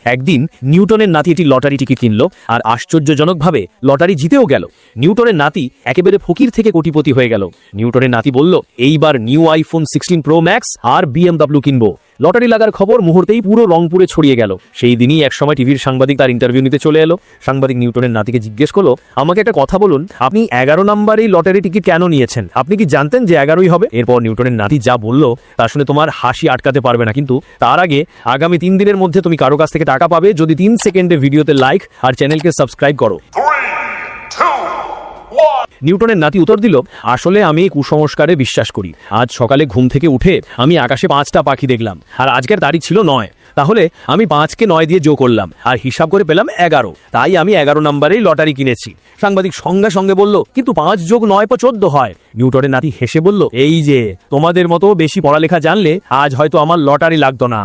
একদিন নিউটনের নাতি একটি লটারি টিকিট কিনল আর আশ্চর্যজনকভাবে লটারি জিতেও গেল। নিউটনের নাতি একেবারে ফকির থেকে কোটিপতি হয়ে গেল। নিউটনের নাতি বলল, এইবার নিউ আইফোন 16 প্রো ম্যাক্স আর BMW কিনবো। লটারি লাগার খবর মুহূর্তেই পুরো রংপুরে ছড়িয়ে গেল। সেই দিনই একসময় টিভির সাংবাদিক তার ইন্টারভিউ নিতে চলে এলো। সাংবাদিক নিউটনের নাতিকে জিজ্ঞেস করলো, আমাকে একটা কথা বলুন, আপনি 11 নম্বরেই লটারি টিকিট কেন নিয়েছেন? আপনি কি জানতেন যে 11ই হবে? এরপর নিউটনের নাতি যা বলল তা শুনে তোমার হাসি আটকাতে পারবে না। কিন্তু তার আগে আগামী 3 দিনের মধ্যে তুমি কারো কাছ থেকে টাকা পাবে যদি 3 সেকেন্ডে ভিডিওতে লাইক আর চ্যানেলকে সাবস্ক্রাইব করো। 3, 2, 1. নিউটনের নাতি উত্তর দিল, আসলে আমি কুসংস্কারে বিশ্বাস করি। আজ সকালে ঘুম থেকে উঠে আমি আকাশে 5টা পাখি দেখলাম আর আজকের তারিখ ছিল 9। তাহলে আমি 5কে 9 দিয়ে যোগ করলাম আর হিসাব করে পেলাম 11। তাই আমি 11 নম্বরেই লটারি কিনেছি। সাংবাদিক সঙ্গে সঙ্গে বলল, কিন্তু 5 যোগ 9 = 14 হয়। নিউটনের নাতি হেসে বলল, এই যে তোমাদের মতো বেশি পড়ালেখা জানলে আজ হয়তো আমার লটারি লাগতো না।